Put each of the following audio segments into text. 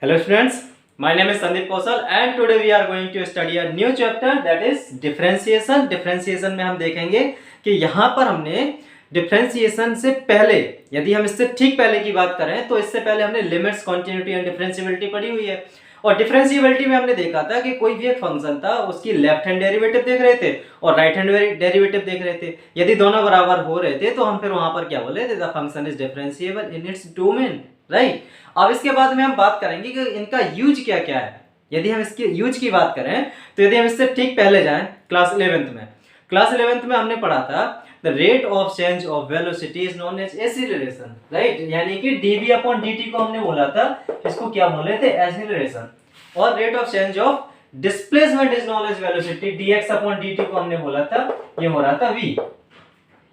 Hello students, my name is Sandeep Kausal and today we are going to study a new chapter that is differentiation. Differentiation में हम देखेंगे कि यहाँ पर हमने डिफरेंशिएशन से पहले, यदि हम इससे ठीक पहले की बात करें तो इससे पहले हमने लिमिट्स, कॉन्टिन्यूटी एंड डिफरेंशिएबिलिटी पढ़ी हुई है। और डिफरेंशिएबिलिटी में हमने देखा था कि कोई भी एक फंक्शन था, उसकी लेफ्ट हैंड डेरिवेटिव देख रहे थे और राइट हैंड डेरिवेटिव देख रहे थे। यदि दोनों बराबर हो रहे थे तो हम फिर वहां पर क्या बोले थे, the function is differentiable in its domain, right. अब इसके बाद में हम बात करेंगे कि इनका यूज क्या क्या है। यदि हम इसके यूज की बात करें तो यदि हम इससे ठीक पहले जाएं क्लास 11th में हमने पढ़ा था the rate of change of velocity is known as acceleration, right. यानी कि dv अपॉन dt को हमने बोला था, इसको क्या बोले थे, एक्सीलरेशन। और rate of change of displacement is known as velocity, dx upon dt को हमने बोला था, ये हो रहा था v।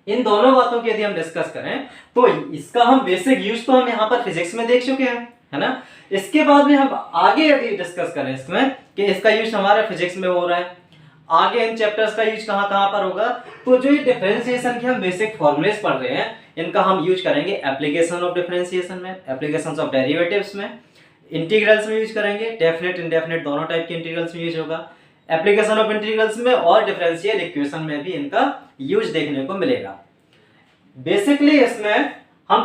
इन दोनों बातों की यदि हम डिस्कस करें तो इसका हम बेसिक यूज तो हम यहाँ पर फिजिक्स में देख चुके हैं, है ना। इसके बाद में हम आगे यदि डिस्कस करें इसमें कि इसका यूज हमारे फिजिक्स में हो रहा है, आगे इन चैप्टर्स का यूज कहाँ कहाँ पर होगा, तो जो ये डिफरेंशिएशन के हम बेसिक फॉर्मूलेस पढ़ रहे हैं इनका हम यूज करेंगे एप्लीकेशन ऑफ डिफरेंशिएशन में, एप्लीकेशंस ऑफ डेरिवेटिव्स में, इंटीग्रल्स में यूज करेंगे, डेफिनेट इनडेफिनेट दोनों टाइप के इंटीग्रल्स में यूज होगा, एप्लीकेशन ऑफ इंटीग्रल्स में और डिफरेंशियल इक्वेशन में भी इनका यूज देखने को मिलेगा। बेसिकली इसमें हम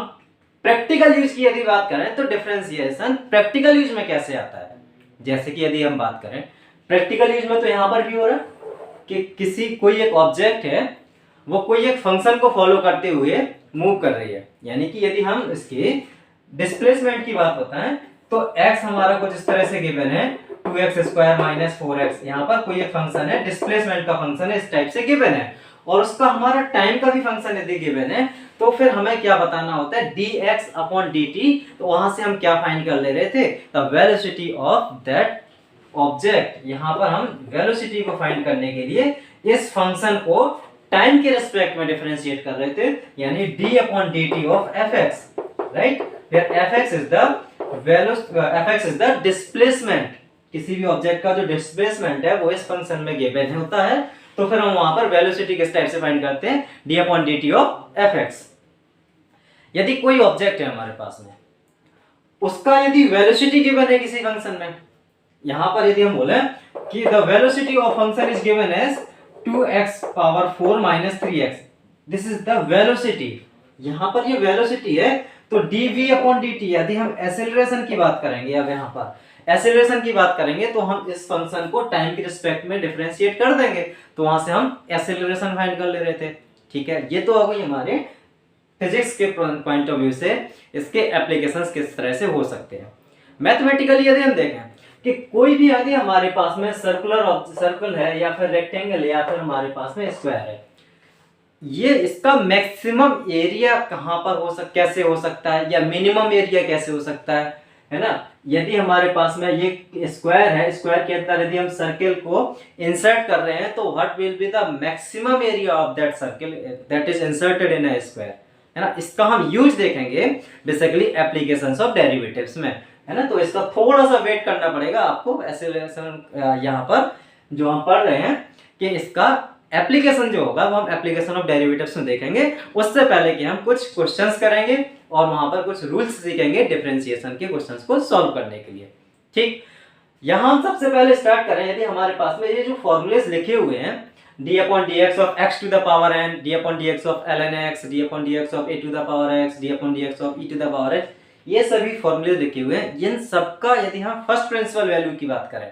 प्रैक्टिकल यूज की यदि बात करें तो डिफरेंशिएशन प्रैक्टिकल यूज में कैसे आता है, जैसे कि यदि हम बात करें प्रैक्टिकल यूज में तो यहां पर भी हो रहा है कि कोई एक ऑब्जेक्ट है, वो कोई एक फंक्शन को फॉलो करते हुए मूव कर रही है। यानी कि यदि हम इसके डिस्प्लेसमेंट की बात बताएं तो x हमारा कुछ इस तरह से गिवन है 2x स्क्वायर माइनस 4x। यहाँ पर कोई एक फंक्शन है, डिस्प्लेसमेंट का फंक्शन है, इस टाइप से गिवन है, और उसका हमारा टाइम का भी फंक्शन यदि गिवन है तो फिर हमें क्या बताना होता है, dx अपॉन dt। तो वहां से हम क्या फाइंड कर ले रहे थे, the velocity of that object. यहाँ पर हम वेलोसिटी को फाइंड करने के लिए इस फंक्शन को टाइम के रिस्पेक्ट में डिफरेंशिएट कर रहे थे, यानी d upon dt of fx, right. Where fx is the displacement. किसी भी ऑब्जेक्ट का जो डिस्प्लेसमेंट है वो इस फंक्शन में गिवन होता है, तो फिर हम वहां पर वेलोसिटी किस टाइप से फाइंड करते हैं, d upon dt of fx। यदि कोई ऑब्जेक्ट है हमारे पास में, उसका यदि वेलोसिटी गिवन है किसी फंक्शन में, यहां पर यदि हम बोले कि the velocity of function is given as 2x power 4 minus 3x, this is the velocity. यहां पर ये वेलोसिटी है, तो dv अपॉन dt, यदि हम एक्सेलरेशन की बात करेंगे, अब यहां पर एक्सेलरेशन की बात करेंगे तो हम इस फंक्शन को टाइम के रिस्पेक्ट में डिफरेंशिएट कर देंगे, तो वहां से हम एक्सेलरेशन फाइंड कर ले रहे थे। ठीक है, ये तो हो गई हमारे फिजिक्स के पॉइंट ऑफ व्यू से इसके एप्लीकेशंस किस तरह से हो सकते हैं। मैथमेटिकली यदि हम देखें कि कोई भी यदि हमारे पास में सर्कल है या फिर रेक्टेंगल है या फिर हमारे पास में स्क्वायर है, ये इसका मैक्सिमम एरिया कहां पर कैसे हो सकता है, या मिनिमम एरिया कैसे हो सकता है ना। यदि हमारे पास में ये स्क्वायर है, स्क्वायर के अंदर यदि हम सर्कल को इंसर्ट कर रहे हैं तो what will be the maximum area of that circle that is inserted in a square, है ना। इसका हम यूज देखेंगे बेसिकली एप्लीकेशंस ऑफ डेरिवेटिव्स में, है ना। तो इसका थोड़ा सा वेट करना पड़ेगा आपको, एक्सेलरेशन यहाँ पर जो हम पढ़ रहे हैं कि इसका एप्लीकेशन जो होगा वो हम एप्लीकेशन ऑफ डेरिवेटिव्स में देखेंगे। उससे पहले कि हम कुछ क्वेश्चंस करेंगे और वहां पर कुछ रूल्स सीखेंगे डिफरेंशिएशन के क्वेश्चंस को सॉल्व करने के लिए। ठीक, यहां हम सबसे पहले स्टार्ट करें, यदि हमारे पास में ये जो फॉर्मूलेस लिखे हुए हैं d upon dx of x to the power n, d upon dx of ln x, d upon dx of a to the power x, d upon dx of e to the power x, ये सभी फॉर्मूले लिखे हुए हैं। इन सबका यदि हम first principle value की बात करें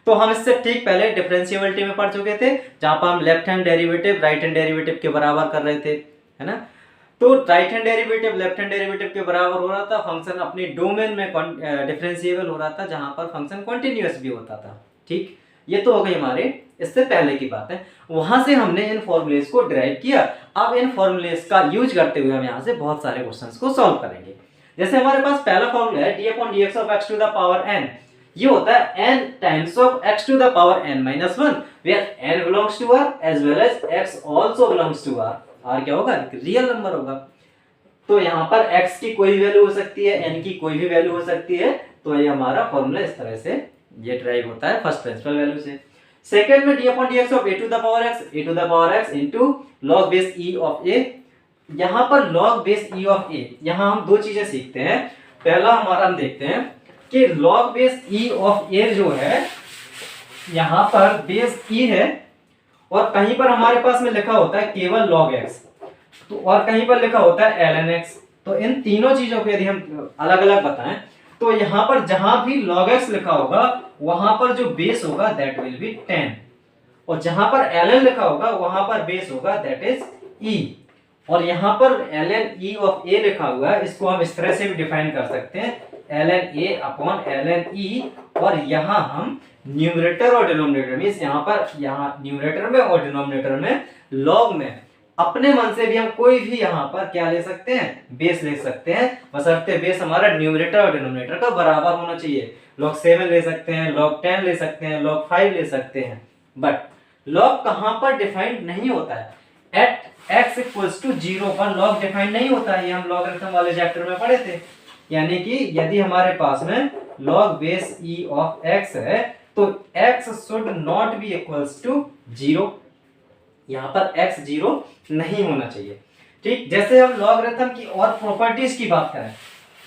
तो हम इससे ठीक पहले डिफरेंशिएबिलिटी में पढ़ चुके थे, जहां पर हम left hand derivative right hand derivative के बराबर कर रहे थे, है ना। तो right hand derivative left hand derivative के बराबर हो रहा था, फंक्शन अपनी डोमेन में डिफरेंशिएबल हो रहा था, जहां पर फंक्शन कॉन्टिन्यूअस भी होता था। ठीक, ये तो हो गई हमारे इससे पहले की बात है। वहां से हमने इन फॉर्मूलेस को डिराइव किया। अब इन फॉर्मूलेस का यूज करते हुए हम यहाँ से बहुत सारे क्वेश्चंस को सॉल्व करेंगे। जैसे हमारे पास पहला फॉर्मूला है d upon dx of x to the power n, ये होता है n times of x to the power n minus 1, where n belongs to r as well as x also belongs to r। r क्या होगा, real number होगा। तो यहाँ पर x की कोई भी वैल्यू हो सकती है, n की कोई भी वैल्यू हो सकती है, तो ये हमारा फॉर्मूला इस तरह से ये डिराइव होता है फर्स्ट प्रिंसिपल वैल्यू से। सेकंड में d upon dx of a to the power x into log base e of a। यहाँ पर log base e of a, यहाँ हम दो चीजें सीखते हैं। पहला हमारा हम देखते हैं कि log base e of a जो है यहाँ पर बेस e है और कहीं पर हमारे पास में लिखा होता है केवल log x, तो और कहीं पर लिखा होता है ln x। तो इन तीनों चीजों को यदि हम अलग अलग बताएं तो यहाँ पर जहां भी log x लिखा होगा वहां पर जो बेस होगा दैट विल बी 10, और जहां पर ln लिखा होगा वहां पर बेस होगा दैट इज e। और यहाँ पर ln e ऑफ a लिखा हुआ है, इसको हम इस तरह से भी डिफाइन कर सकते हैं ln a upon ln e, और यहाँ हम न्यूमरेटर और डिनोमिनेटर मींस यहाँ न्यूमरेटर में और डिनोमिनेटर में लॉग में अपने मन से भी हम कोई भी यहाँ पर क्या ले सकते हैं, बेस ले सकते हैं, बशर्ते बेस हमारा न्यूमरेटर और डिनोमिनेटर का बराबर होना चाहिए। log 7 ले सकते हैं, log 10 ले सकते हैं, log 5 ले सकते हैं, बट log कहां पर डिफाइंड नहीं होता है, एट x इक्वल्स टू 0 पर log डिफाइंड नहीं होता है। ये हम लॉगरिथम वाले चैप्टर में पढ़े थे, यानी कि यदि हमारे पास में log base e of x है तो x should not be equals to 0, यहाँ पर x 0 नहीं होना चाहिए। ठीक, जैसे हम लॉगरिथम की और प्रॉपर्टीज की बात करें,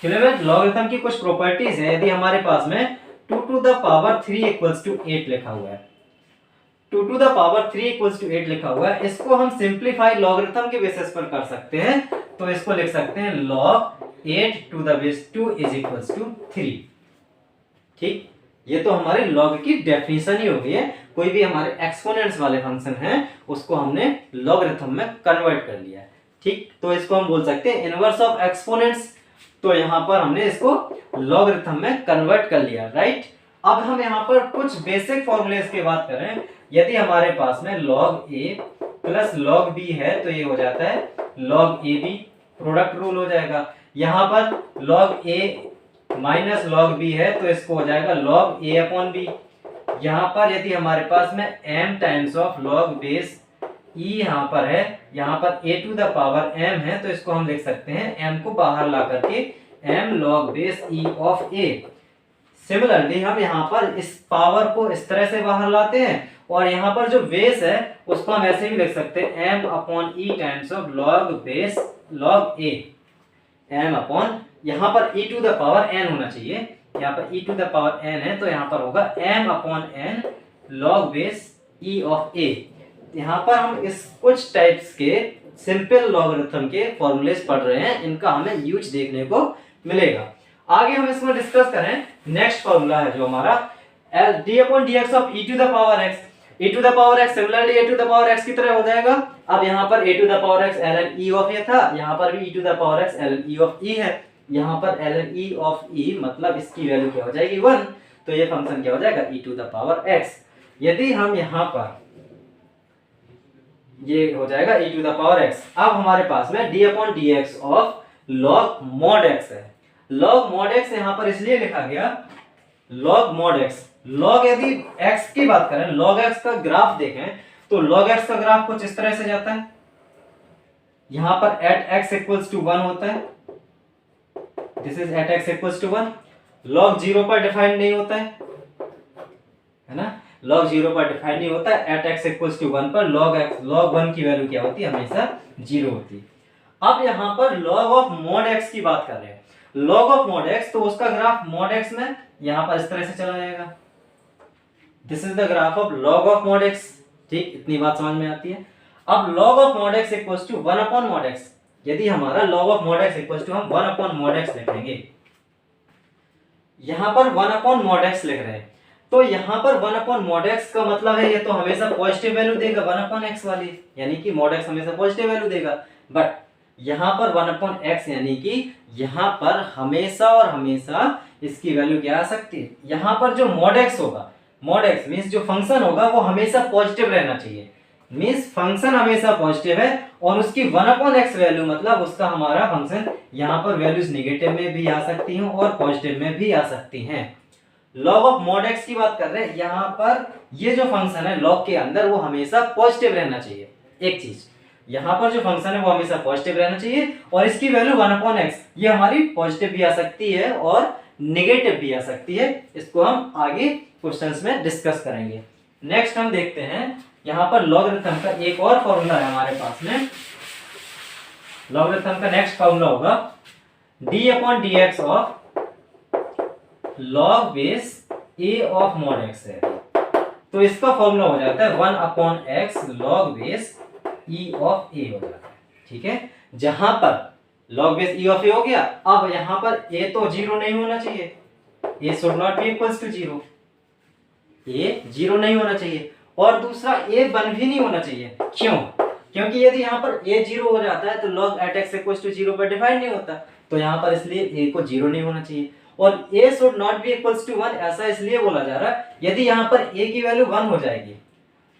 चलिए मैं लॉगरिथम की कुछ प्रॉपर्टीज है। यदि हमारे पास में 2 to the power 3 equals to 8 लिखा हुआ है, 2 to the power 3 equals to 8 लिखा हुआ है, इसको हम सिंप्लीफाई लॉगरिथम के बेसिस पर कर सकते हैं। तो इसको लिख सकते हैं log 8 to the base 2 is equals to 3। ठीक, ये तो हमारे log की डेफिनेशन ही हो गई है। कोई भी हमारे एक्सपोनेंट्स वाले फंक्शन हैं उसको हमने लॉगरिथम में कन्वर्ट कर लिया है। ठीक, तो इसको हम बोल सकते हैं इनवर्स ऑफ एक्सपोनेंट्स। तो यहाँ पर हमने इसको लॉगरिथम में कन्वर्ट कर लिया, राइट। अब हम यहाँ पर कुछ बेसिक फॉर्मूलेस की बात करें, यदि हमारे पास में log a plus log b है तो ये हो जाता है log ab, प्रोडक्ट रूल हो जाएगा। यहाँ पर log a minus log b है तो इसको हो जाएगा log a अपॉन b। यहाँ पर यदि हमारे पास में m times of log base e यहाँ पर है, यहाँ पर a to the power m है तो इसको हम लिख सकते हैं m को बाहर ला करके m log base e of a। Similarly हम यहाँ पर इस पावर को इस तरह से बाहर लाते हैं और यहाँ पर जो बेस है उसको हम ऐसे भी लिख सकते हैं m upon e times of log base log a, m upon यहाँ पर e to the power n होना चाहिए, यहाँ पर e to the power n है तो यहाँ पर होगा m upon n log base e of a। यहाँ पर हम इस कुछ टाइप्स के सिंपल लॉगरिथम के फॉर्मूलेस पढ़ रहे हैं, इनका हमें यूज देखने को मिलेगा। आगे हम इसमें डिस्कस करें, नेक्स्ट फॉर्मूला है जो हमारा d upon dx of e to the power x। e to the power x similarly a to the power x की तरह हो जाएगा। अब यहाँ पर a to the power x ln e of a था, यहाँ पर भी e to the power x ln e of e है। यहाँ पर ln e ऑफ e मतलब इसकी वैल्यू क्या हो जाएगी 1, तो ये फंक्शन क्या हो जाएगा e to the power x। यदि हम यहाँ पर ये हो जाएगा e to the power x। अब हमारे पास में d upon dx of log mod x है। log mod x यहाँ पर इसलिए लिखा गया log mod x। log यदि x की बात करें, log x का ग्राफ देखें तो log x का ग्राफ कुछ इस तरह से जाता है, यहाँ पर at x इक्वल्स टू 1 होता है, this is at x equals to 1। log 0 पर डिफाइंड नहीं होता है ना, log 0 पर डिफाइन नहीं होता है। at x इक्वल्स टू 1 पर log 1 की वैल्यू क्या होती है, हमेशा 0 होती है। अब यहाँ पर log ऑफ mod x की बात कर रहे हैं, log ऑफ mod x, तो उसका ग्राफ mod x में यहाँ पर इस तरह से चला जाएगा, this is the graph of log of mod x। ठीक, इतनी बात समझ में आती है। अब log of mod x equals to 1 upon mod x, यदि हमारा log of mod x equals to हम 1 अपॉन mod x लिखेंगे, यहाँ पर 1 अपॉन mod x लिख रहे हैं तो यहाँ पर 1 अपॉन mod x का मतलब है ये तो हमेशा पॉजिटिव वैल्यू देगा 1 अपॉन x वाली, यानी कि mod x हमेशा पॉजिटिव वैल्यू देगा। बट यहाँ पर 1 अपॉन x यानी कि यहाँ पर हमेशा और हमेशा इसकी वैल्यू क्या आ सकती है, यहाँ पर जो mod x होगा, mod x मींस जो फंक्शन होगा वो हमेशा पॉजिटिव रहना चाहिए, मींस फंक्शन हमेशा पॉजिटिव है और उसकी 1 अपॉन x वैल्यू मतलब उसका हमारा फंक्शन यहाँ पर वैल्यूज नेगेटिव में भी आ सकती हैं और पॉजिटिव में भी आ सकती हैं। log ऑफ mod x की बात कर रहे हैं, यहाँ पर ये जो फंक्शन है log के अंदर वो हमेशा पॉजिटिव रहना चाहिए। एक चीज, यहाँ पर जो फंक्शन है वो हमेशा पॉजिटिव रहना चाहिए और इसकी वैल्यू 1 अपॉन x ये हमारी पॉजिटिव भी आ सकती है और नेगेटिव भी आ सकती है। इसको हम आगे क्वेश्चंस में डिस्कस करेंगे। नेक्स्ट हम देखते हैं, यहाँ पर लॉगरिथम का एक और फॉर्मूला है हमारे पास में। लॉगरिथम का नेक्स्ट फॉर्मूला होगा d upon dx of log base A of mod X है, तो इसका फॉर्मूला हो जाता है 1/x log base E of A हो जाता है। ठीक है, जहां पर log base E of A हो गया, अब यहां पर ए तो जीरो नहीं होना चाहिए, A should not be equals to zero, A zero नहीं होना चाहिए, और दूसरा ए वन भी नहीं होना चाहिए। क्यों? क्योंकि यदि यहाँ पर ए जीरो हो जाता है तो log at x equals to zero पर डिफाइन नहीं होता, तो यहाँ पर इसलिए ए को जीरो नहीं होना चाहिए। और A should not be equals to one ऐसा इसलिए बोला जा रहा है, यदि यहाँ पर ए की वैल्यू वन हो जाएगी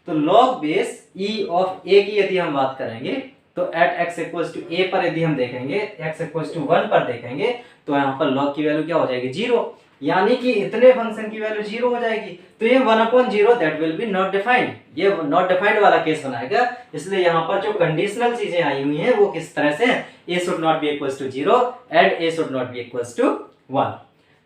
तो log बेस ई ऑफ ए की यदि हम बात करेंगे तो एट x इक्वल्स टू ए पर यदि हम देखेंगे, x इक्वल्स टू वन पर देखेंगे, तो यहाँ पर log की वैल्यू क्या हो जाएगी? जीरो, यानी कि इतने फंक्शन की वैल्यू जीरो हो जाएगी, तो ये 1/0 that will B not defined, ये नॉट डिफाइंड वाला केस बनाएगा। इसलिए यहाँ पर जो कंडीशनल चीजें आई हुई हैं वो किस तरह से, a should not be equals to 0 and a should not be equals to 1।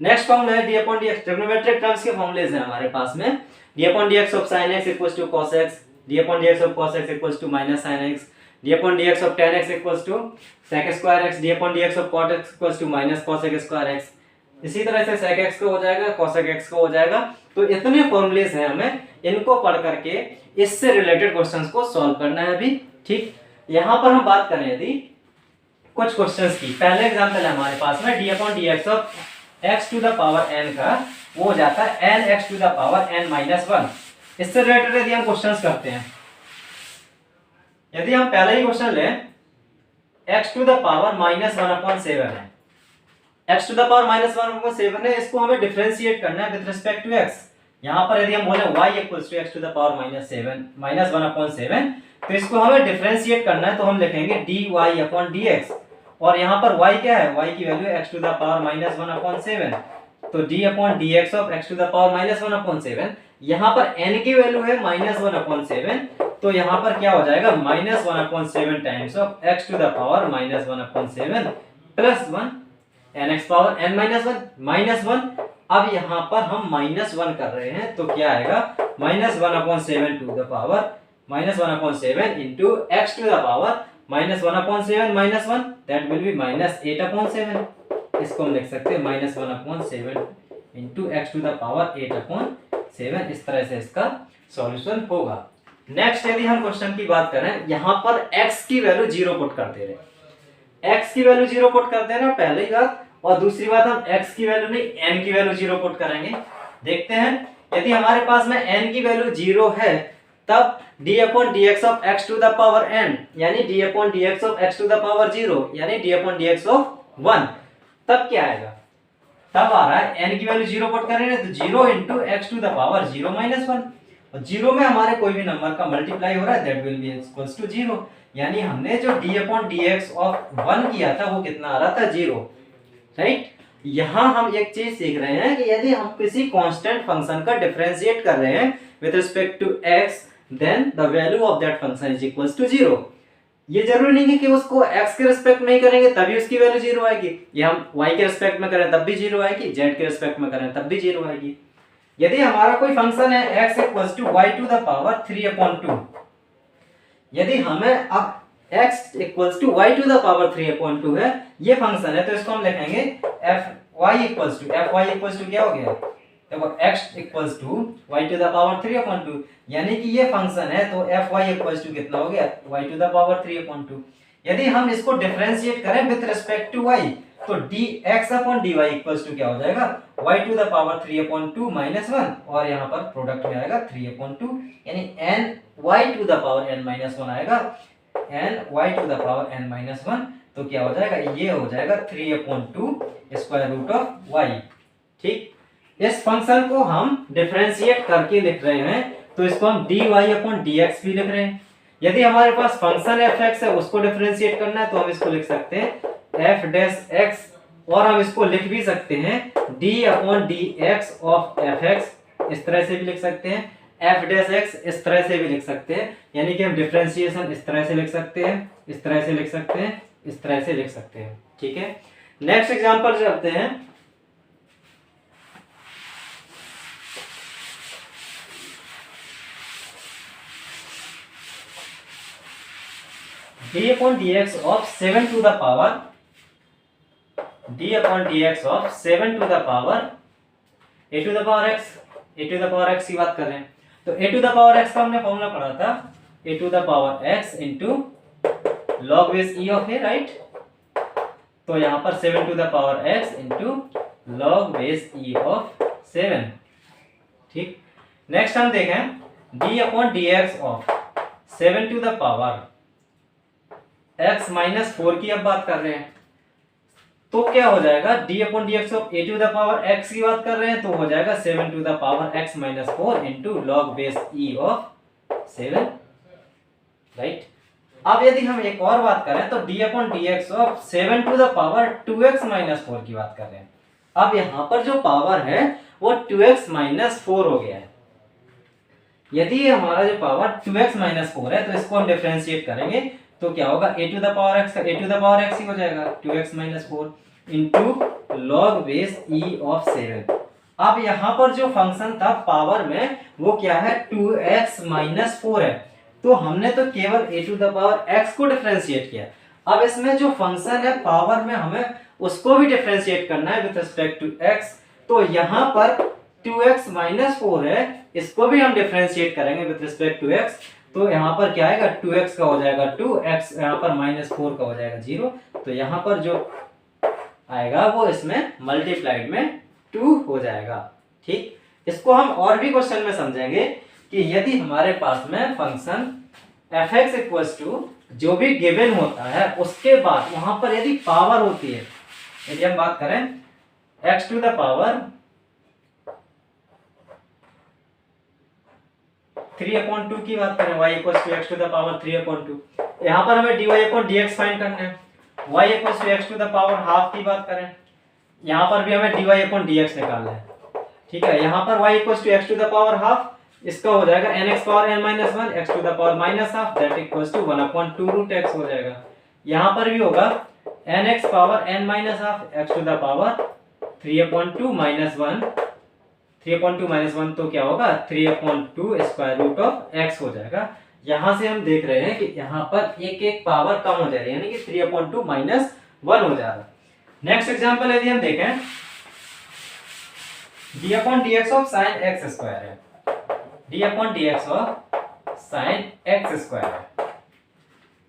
Next formula है d upon dx, trigonometric terms के फॉर्मूलेज हैं हमारे पास में। d upon dx of sin x equals to cos x, d upon dx of cos x equals to minus sin x, d upon dx of tan x equals to sec square x, d upon dx of cot x equals to minus cos x square x। इसी तरह से sec x का हो जाएगा, cos x का हो जाएगा। तो इतने फॉर्मूलेज हैं, हमें इनको पढ़ करके इससे रिलेटेड क्वेश्चंस को सॉल्व करना है अभी। ठीक, यहाँ पर हम बात करें यदि कुछ क्वेश्चंस की, पहले एग्जांपल है हमारे पास में d upon dx of x to the power n का, वो हो जाता है n x to the power n minus 1। इससे रिलेटेड यदि हम क्वेश्चंस करते हैं, यदि हम पहले ही क्वेश्चन लें x to the power minus 1/7 है, x to the power minus 1/7 है, इसको हमें डिफरेंशिएट करना है विद रिस्पेक्ट टू x। यहाँ पर यदि हम बोले y equals to x to the power minus 1/7, तो इसको हमें डिफरेंशिएट करना है, तो हम लिखेंगे dy अपॉन dx, और यहाँ पर y क्या है? y की value x to the power minus 1/7, तो d upon dx of x to the power minus 1/7। यहाँ पर n की वैल्यू है माइनस 1/7, तो यहाँ पर क्या हो जाएगा? Minus 1/7 times of x to the power minus 1/7 plus 1 nx power n minus 1। अब यहाँ पर हम माइनस 1 कर रहे हैं, तो क्या आएगा? Minus 1/7 to the power minus 1/7 into x to the power minus 1/7 minus 1, that will be minus 8/7। इसको हम लिख सकते हैं minus 1/7 into x to the power 8/7। इस तरह से इसका सॉल्यूशन होगा। नेक्स्ट यदि हम क्वेश्चन की बात करें, यहाँ पर x की वैल्यू 0 पुट करते रहे, x की वैल्यू 0 पुट करते हैं ना, पहली बात, और दूसरी बात हम x की वैल्यू नहीं n की वैल्यू 0 पुट करेंगे। देखते हैं, यदि हमारे पास में n की वैल्यू 0 है, तब d upon dx of x to the power n, यानी d upon dx of x to the power 0, यानी d अपॉन dx ऑफ 1, तब क्या आएगा? तब आ रहा है n की वैल्यू 0 पुट करेंगे तो 0 into x to the power 0 minus 1, और 0 में हमारे कोई भी नंबर का मल्टीप्लाई हो रहा है, that will be equals to 0। यानी हमने जो d अपॉन dx ऑफ 1 किया था वो कितना आ रहा था? 0, राइट। यहाँ हम एक चीज सीख रहे हैं कि यदि हम किसी कांस्टेंट फंक्शन का डिफरेंशिएट कर रहे हैं with respect to x, then the value of that function is equals to 0। ये जरूरी नहीं है कि उसको x के रिस्पेक्ट में ही करेंगे तभी उसकी वैल्यू 0 आएगी, ये हम y के रिस्पेक्ट में करें तब भी 0 आएगी, z के रिस्पेक्ट में करें तब भी 0 आएगी। यदि हमारा कोई फंक्शन है x equals to y to the power 3/2, यदि हमें अब x equals to y to the power 3/2 है, ये फंक्शन है, तो इसको हम लिखेंगे fy इक्वल्स टू क्या हो गया? देखो x equals to y to the power 3/2, यानी कि ये फंक्शन है, तो fy इक्वल्स टू कितना हो गया? y to the power 3/2। यदि हम इसको डिफरेंशिएट करें विद रिस्पेक्ट टू y, तो dx upon dy equals to क्या हो जाएगा? y to the power 3/2 minus 1, और यहाँ पर प्रोडक्ट में आएगा 3/2, यानी n y to the power n minus 1 आएगा, n y to the power n minus 1, तो क्या हो जाएगा? ये हो जाएगा 3/2 स्क्वायर रूट ऑफ y। ठीक, इस फंक्शन को हम डिफरेंशिएट करके लिख रहे हैं, तो इसको हम dy अपॉन dx भी लिख रहे हैं। यदि हमारे पास फंक्शन fx है, उसको डिफरेंशिएट करना है, तो हम इसको लिख सकते हैं f डैश x, और हम इसको लिख भी सकते हैं d upon dx of fx, इस तरह से भी लिख सकते हैं, f डैश x इस तरह से भी लिख सकते हैं, यानी कि हम डिफरेंशिएशन इस तरह से लिख सकते हैं, इस तरह से लिख सकते हैं, इस तरह से लिख सकते हैं। ठीक है, नेक्स्ट एग्जांपल चलते हैं। d upon dx of 7 to the power 7 to the power A to the power X, A to the power x की बात कर रहे हैं, तो A to the power X का हमने फॉर्मूला पढ़ा था A to the power X into log base E of A, right. तो यहाँ पर 7 to the power X into log base E of 7, ठीक। नेक्स्ट हम देखें D upon D x of 7 to the power x minus 4 की अब बात कर रहे हैं, तो क्या हो जाएगा d upon D x of a to the power x की बात कर रहे हैं, तो हो जाएगा 7 to the power x minus 4 into log base E of 7, right. अब यदि हम एक और बात करें तो d upon D x of 7 to the power 2x minus 4 की बात कर रहे हैं। अब यहाँ पर जो पावर है वो 2x माइनस 4 हो गया है। यदि हमारा जो पावर 2x माइनस 4 है तो इसको हम डिफरेंशिएट करेंगे तो क्या होगा A to the power X, A to the power X ही हो जाएगा 2x minus 4 into log base E of 7। अब यहाँ पर जो फंक्शन था पावर में वो क्या है 2x माइनस 4 है, तो हमने तो केवल ए टू द पावर x को डिफरेंशिएट किया। अब इसमें जो फंक्शन है पावर में हमें उसको भी डिफरेंशिएट करना है विद रिस्पेक्ट टू x, तो यहाँ पर 2x माइनस 4 है, इसको भी हम डिफरेंशिएट करेंगे विद रिस्पेक्ट टू x, तो यहाँ पर क्या आएगा 2x का हो जाएगा 2, x यहाँ पर माइनस 4 का हो जाएगा 0, तो यहाँ पर जो आएगा वो इसमें मल्टीप्लाइड में 2 हो जाएगा, ठीक। इसको हम और भी क्वेश्चन में समझेंगे कि यदि हमारे पास में फंक्शन f(x) इक्वल्स टू जो भी गिवन होता है उसके बाद वहां पर यदि पावर होती है, यदि हम बात करें x टू द पावर 3/2 की बात करें, y equals to x to the power 3/2, यहाँ पर हमें dy अपॉन dx फाइंड करना है। y equals to x to the power half की बात करें, यहाँ पर भी हमें dy अपॉन dx निकालना है, ठीक है। यहाँ पर y equals to x to the power half, इसका हो जाएगा nx power n minus 1 x to the power minus half that equals to 1/2 root x हो जाएगा। यहाँ पर भी होगा nx power n minus half x to the power 3/2 minus 1, 3/2 minus 1 तो क्या होगा 3/2 स्क्वायर रूट ऑफ x हो जाएगा। यहाँ से हम देख रहे हैं कि यहाँ पर एक एक पावर कम हो जा रही है, यानी कि 3/2 माइनस 1 हो जा रहा है। नेक्स्ट एग्जांपल यदि हम देखें d upon dx of sin x square है, d upon dx of sin x square है।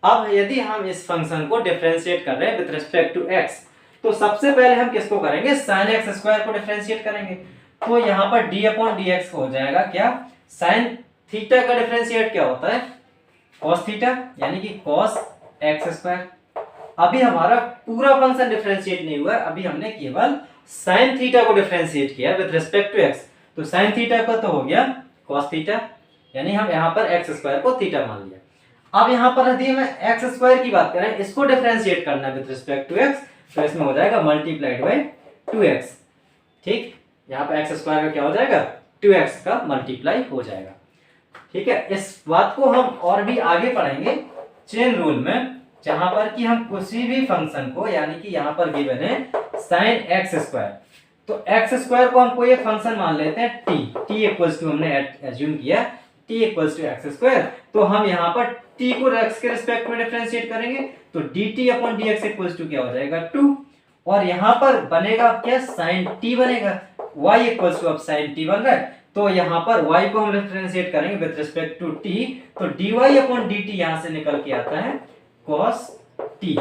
अब यदि हम इस फंक्शन को डिफरेंशिएट कर रहे हैं विद रिस्पेक्ट टू x, तो सबसे पहले हम किसको करेंगे sin x स्क्वायर को डिफरेंशिएट करेंगे, तो यहाँ पर d अपॉन dx हो जाएगा क्या sin थीटा का डिफरेंशिएट क्या होता है cos थीटा, यानी कि cos x स्क्वायर। अभी हमारा पूरा फंक्शन डिफरेंशिएट नहीं हुआ, अभी हमने केवल sin थीटा को डिफरेंशिएट किया विद रिस्पेक्ट टू x, तो sin थीटा का तो हो गया cos थीटा, यानी हम यहाँ पर x स्क्वायर को थीटा मान लिया। अब यहाँ पर यदि हमें x स्क्वायर की बात करें, इसको डिफरेंशिएट करना है विद रिस्पेक्ट टू x, तो इसमें हो जाएगा मल्टीप्लाइड बाय 2x, ठीक। यहाँ पर x स्क्वायर का क्या हो जाएगा 2x का मल्टीप्लाई हो जाएगा, ठीक है। इस बात को हम और भी आगे पढ़ेंगे चेन रूल में, जहां पर कि हम किसी भी फंक्शन को, यानी कि यहाँ पर गिवन है sin x स्क्वायर, तो x स्क्वायर को हम कोई एक फंक्शन मान लेते हैं t इक्वल्स टू हमने एज्यूम किया t equals to x square, तो हम यहाँ पर t को x के रिस्पेक्ट में डिफरेंशिएट करेंगे, तो dt upon dx equals to क्या हो जाएगा 2, और यहाँ पर बनेगा क्या sin t बनेगा, y इक्वल्स टू अब sin t बन रहा है, तो यहाँ पर y को हम डिफरेंशिएट करेंगे विद रिस्पेक्ट टू t, तो dy अपॉन dt यहाँ से निकल के आता है cos t।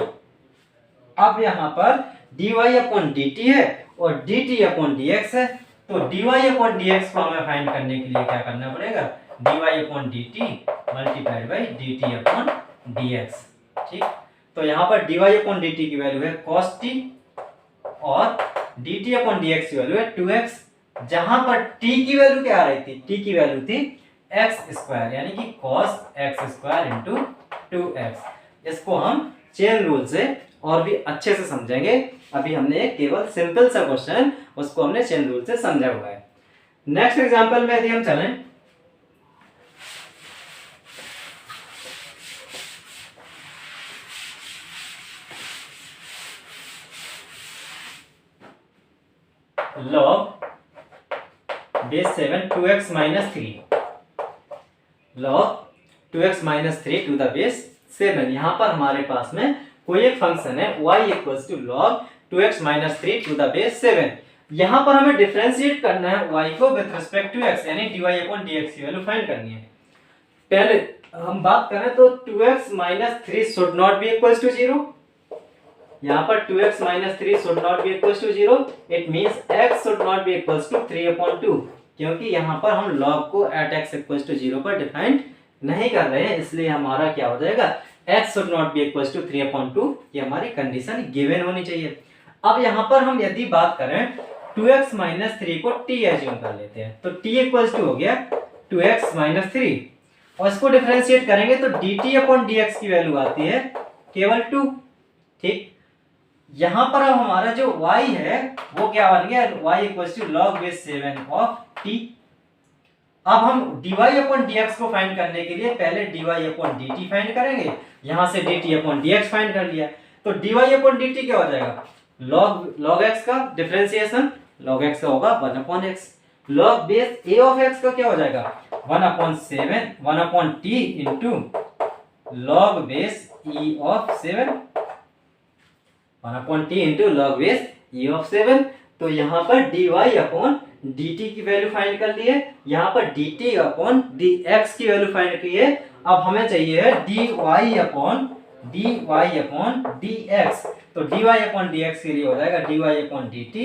अब यहाँ पर dy अपॉन dt है और dt अपॉन dx है, तो dy अपॉन dx को हमें फाइंड करने के लिए क्या करना पड़ेगा dy upon dt multiplied by dt upon dx, ठीक। तो यहाँ पर dy अपॉन dt की वैल्यू है cos t और dt अपॉन dx की वैल्यू है 2x, जहां पर t की वैल्यू क्या आ रही थी, t की वैल्यू थी x स्क्वायर, यानी कि cos x square into 2x। इसको हम चेन रूल से और भी अच्छे से समझेंगे, अभी हमने केवल सिंपल सा क्वेश्चन उसको हमने चेन रूल से समझा हुआ है। नेक्स्ट एग्जांपल में यदि हम चलें, log base 7 2x minus 3, log 2x minus 3 to the base 7। यहाँ पर हमारे पास में कोई एक फंक्शन है y equals to log 2x minus 3 to the base 7। यहाँ पर हमें डिफरेंशिएट करना है y को विद रिस्पेक्ट टू x, यानी dy अपॉन dx की वैल्यू फाइंड करनी है। पहले हम बात करें तो 2x minus 3 should not be equals to 0। यहाँ पर 2x minus 3 should not be equals to 0, it means x should not be equals to 3 upon 2, क्योंकि यहाँ पर हम log को एट x इक्वल्स टू 0 पर डिफाइन नहीं कर रहे हैं, इसलिए हमारा क्या हो जाएगा, x should not be equals to 3 upon 2, ये हमारी कंडीशन गिवन होनी चाहिए। अब यहाँ पर हम यदि बात करें 2x माइनस 3 को t एज्यूम कर लेते हैं, तो t इक्वल्स टू हो गया 2x माइनस 3, और इसको डिफरेंशिएट करेंगे तो dt अपॉन dx की वैल्यू आती है केवल 2। ठीक, यहाँ पर अब हमारा जो y है वो क्या बन गया, y equals to log base 7 of t। अब हम dy अपॉन dx को फाइंड करने के लिए पहले dy अपॉन dt फाइंड करेंगे, यहां से dt अपॉन dx फाइंड कर लिया, तो dy अपॉन dt क्या हो जाएगा, log x का डिफरेंशिएशन, log x का होगा 1 upon x, log base a of x का क्या हो जाएगा 1 upon 7 1 upon t into log base e of 7, 1 upon t into log base e of 7। तो यहाँ पर dy अपॉन dt की वैल्यू फाइंड कर लिए, यहाँ पर dt अपॉन dx की वैल्यू फाइंड की है। अब हमें चाहिए है dy अपॉन dx, तो dy अपॉन dx के लिए हो जाएगा dy upon dt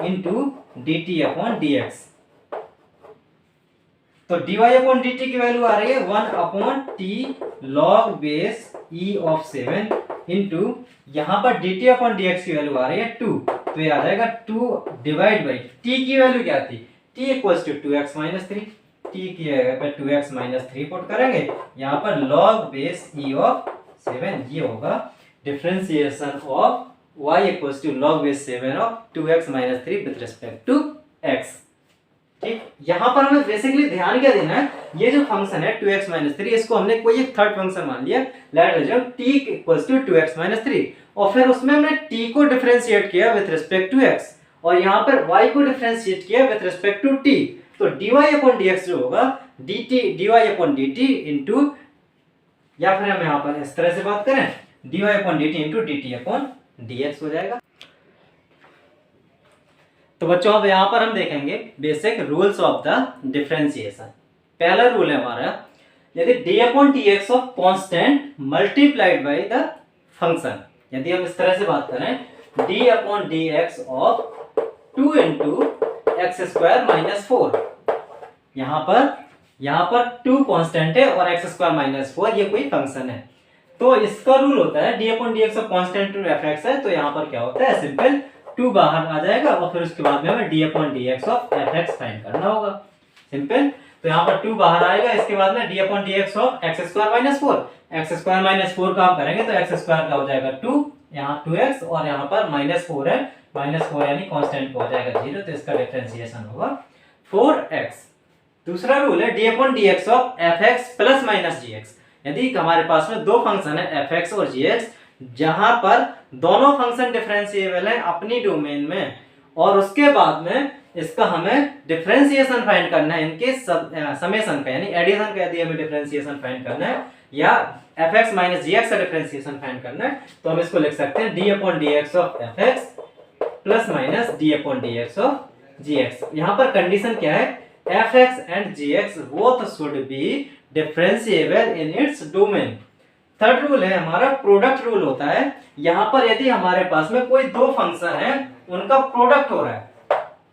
into dt upon dx। तो dy अपॉन dt की वैल्यू आ रही है 1 upon t log base e of 7 into यहाँ पर dt अपॉन dx की वैल्यू आ रही है 2, तो ये आ जाएगा 2 डिवाइड बाई t की वैल्यू क्या थी, t equals to 2x minus 3, t की जगह पर 2x माइनस 3 पुट करेंगे, यहाँ पर log बेस e ऑफ 7, ये होगा differentiation of y equals to log base 7 of 2x minus 3 with respect to x। ठीक, यहाँ पर हमें बेसिकली ध्यान क्या देना है, ये जो फंक्शन है 2x माइनस 3, इसको हमने कोई एक थर्ड फंक्शन मान लिया, let assume t equals to 2x minus 3, और फिर उसमें हमने t को डिफरेंशिएट किया विद रिस्पेक्ट टू x, और यहाँ पर y को डिफरेंशिएट किया विद रिस्पेक्ट टू t, तो dy अपॉन dx जो होगा dy अपॉन dt इंटू, या फिर हम यहाँ पर इस तरह से बात करें dy upon dt into dt upon dx हो जाएगा। तो बच्चों अब यहाँ पर हम देखेंगे basic rules of the differentiation. पहला रूल है हमारा, यदि d upon dx of constant multiplied by the function, यदि हम इस तरह से बात करें d upon dx of 2 into x square minus 4, यहाँ पर 2 कांस्टेंट है और एक्स स्क्वायर माइनस 4 ये कोई फंक्शन है, तो इसका रूल होता है d upon dx of constant to fx है, तो यहाँ पर क्या होता है, सिंपल 2 बाहर आ जाएगा और फिर उसके बाद में हमें d upon dx of fx find करना होगा, सिंपल। तो यहाँ पर 2 बाहर आएगा, इसके बाद में d upon dx of x square minus 4, x square minus 4 का हम करेंगे तो एक्स स्क्वायर का हो जाएगा 2, यहाँ 2x और यहाँ पर माइनस 4 है, माइनस 4 यानी कांस्टेंट को हो जाएगा 0, तो इसका डिफरेंशिएशन होगा 4x। दूसरा रूल है d upon dx of fx plus minus gx, यदि हमारे पास में दो फंक्शन है fx और gx, जहां पर दोनों फंक्शन डिफरेंशिएबल हैं अपनी डोमेन में, और उसके बाद में इसका हमें डिफरेंशिएशन फाइंड करना है, इनके समेशन का यानी एडिशन का यदि हमें डिफरेंशिएशन फाइंड करना है, या fx माइनस gx का डिफरेंशिएशन फाइंड करना है, तो हम इसको लिख सकते हैं d upon dx of fx plus minus d upon dx of gx। यहाँ पर कंडीशन क्या है, fx and gx both should be differentiable in its domain. Third rule है हमारा प्रोडक्ट रूल होता है, यहाँ पर यदि हमारे पास में कोई दो फंक्शन है उनका प्रोडक्ट हो रहा है,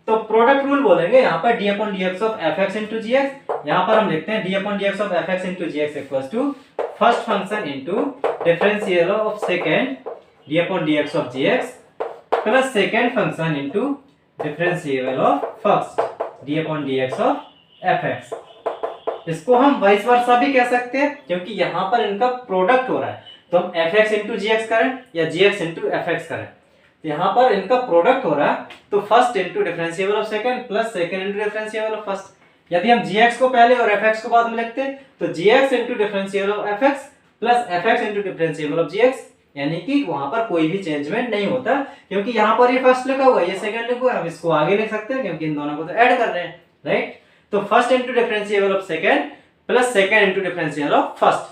तो प्रोडक्ट रूल बोलेंगे यहाँ पर d upon dx of fx into gx, यहाँ पर हम लिखते हैं d upon dx of fx into gx equals to first function into differential of second d upon dx of gx plus second function into differential of first d upon dx of fx। इसको हम vice versa भी कह सकते हैं, क्योंकि यहाँ पर इनका प्रोडक्ट हो रहा है, तो हम fx इंटू gx करें या gx इंटू fx करें, यहाँ पर इनका प्रोडक्ट हो रहा है, तो first into differentiable of second plus second into differentiable of first. यदि हम gx को पहले और fx को बाद में लिखते हैं तो gx into differentiable of fx plus fx into differentiable of gx, यानी कि वहां पर कोई भी चेंजमेंट नहीं होता, क्योंकि यहाँ पर ये फर्स्ट लिखा हुआ है, ये सेकंड लिखा हुआ है, हम इसको आगे लिख सकते हैं क्योंकि इन दोनों को तो ऐड कर रहे हैं, राइट। तो first into differentiable of second plus second into differentiable of first,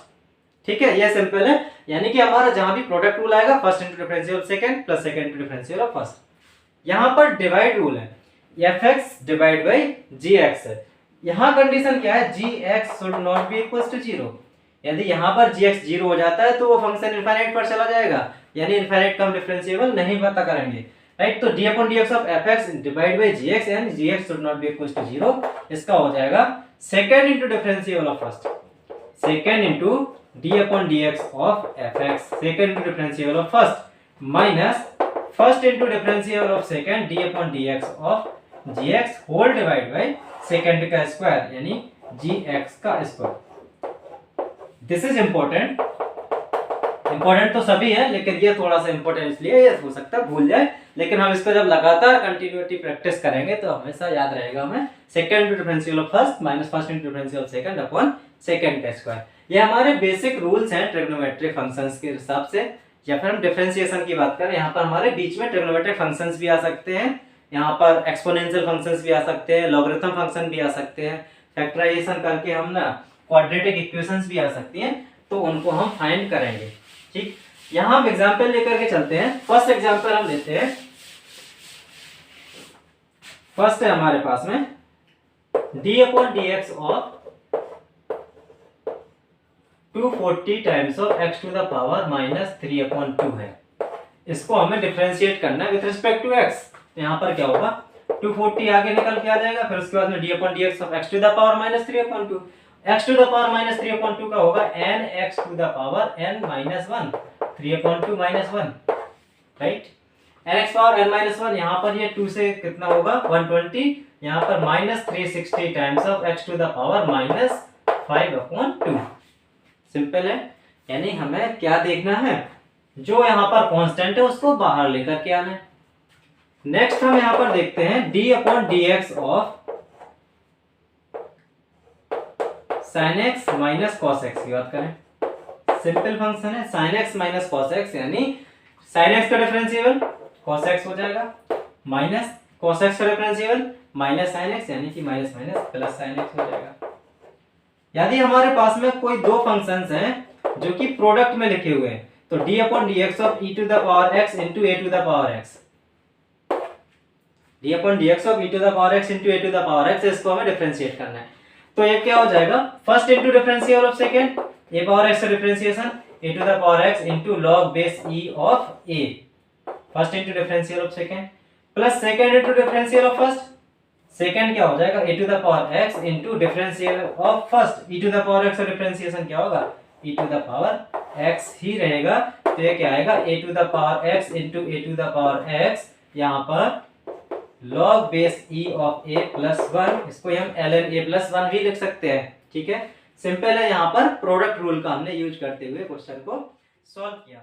ठीक है, ये सिंपल है। यानी कि हमारा जहां भी प्रोडक्ट रूल आएगा first into differentiable of second plus second into differentiable of first. यहाँ पर डिवाइड रूल है, F x divide by ji X है। यहाँ कंडीशन क्या है, G x should not be equal to zero. यदि यहाँ पर जी एक्स जीरो हो जाता है तो वो फंक्शन इनफाइनाइट पर चला जाएगा, यानी इनफाइनाइट का हम डिफरेंशिएबल नहीं पता करेंगे, राइट। तो d upon D x of f x divide by ji x and g x should not be equal to zero, इसका हो जाएगा second into differentiable of first, second into d upon D x of f x, second into differentiable of first minus first into differentiable of second d upon D x of g x whole divide by second का square यानी g x का square. This is important, important तो सभी है लेकिन ये थोड़ा सा इंपॉर्टेंट इसलिए ये हो सकता है भूल जाए, लेकिन हम इसको जब लगातार कंटिन्यूटी प्रैक्टिस करेंगे तो हमेशा याद रहेगा हमें second into differential of first minus first into differential of second upon second का स्क्वायर। ये हमारे बेसिक रूल्स हैं ट्रिग्नोमेट्रिक फंक्शंस के हिसाब से। या फिर हम डिफरेंशिएशन की बात करें, यहाँ पर हमारे बीच में ट्रिग्नोमेट्रिक फंक्शंस भी आ सकते हैं, यहाँ पर एक्सपोनेंशियल फंक्शंस भी आ सकते हैं, लॉगरिथम फंक्शन भी आ सकते हैं, फैक्टराइजेशन करके हम ना क्वाड्रेटिक इक्वेशंस भी आ सकती हैं, तो उनको हम फाइंड करेंगे, ठीक। यहाँ हम एग्जाम्पल लेकर के चलते हैं। फर्स्ट एग्जाम्पल हम लेते हैं, फर्स्ट है हमारे पास में d upon D x of 240 times of x to the power minus 3 upon 2 है। इसको हमें डिफरेंशिएट करना है विद रिस्पेक्ट टू x। यहाँ पर क्या होगा, 240 आगे निकल के आ जाएगा, फिर उसके बाद में d upon D x of x to the power minus 3 upon 2, x to the power minus 3 upon 2 का होगा n x to the power n minus 1, 3 upon 2 minus 1, right. n x power n minus 1, यहाँ पर ये 2 से कितना होगा 120, यहाँ पर minus 360 times of x to the power minus 5 upon 2। Simple है, यानी हमें क्या देखना है, जो यहाँ पर कांस्टेंट है उसको बाहर लेकर के आना है। नेक्स्ट हम यहाँ पर देखते हैं d upon D x of sin x minus cos x की बात करें, सिंपल फंक्शन है sin x minus cos x, यानी sin x का डिफरेंशिएबल cos x हो जाएगा माइनस cos x का डिफरेंशिएबल माइनस sin x, यानी कि minus minus plus sin x हो जाएगा। यदि हमारे पास में कोई दो फंक्शंस हैं जो कि प्रोडक्ट में लिखे हुए हैं, तो d upon D x of e to the power x into a to the power x, d upon D x of e to the power x into a to the power x, इसको हमें differentiate करना है। तो ये क्या हो जाएगा, first into differential of second, a power x का differentiation a to the power x into log base e of a, first into differential of second, plus second into differential of first, second क्या हो जाएगा e to the power x into differential of first, e to the power x का differentiation क्या होगा e to the power x ही रहेगा। तो ये क्या आएगा a to the power x into a to the power x, यहाँ पर log base e of a plus 1, इसको हम ln a प्लस 1 भी लिख सकते हैं, ठीक है। सिंपल है, यहाँ पर प्रोडक्ट रूल का हमने यूज करते हुए क्वेश्चन को सॉल्व किया।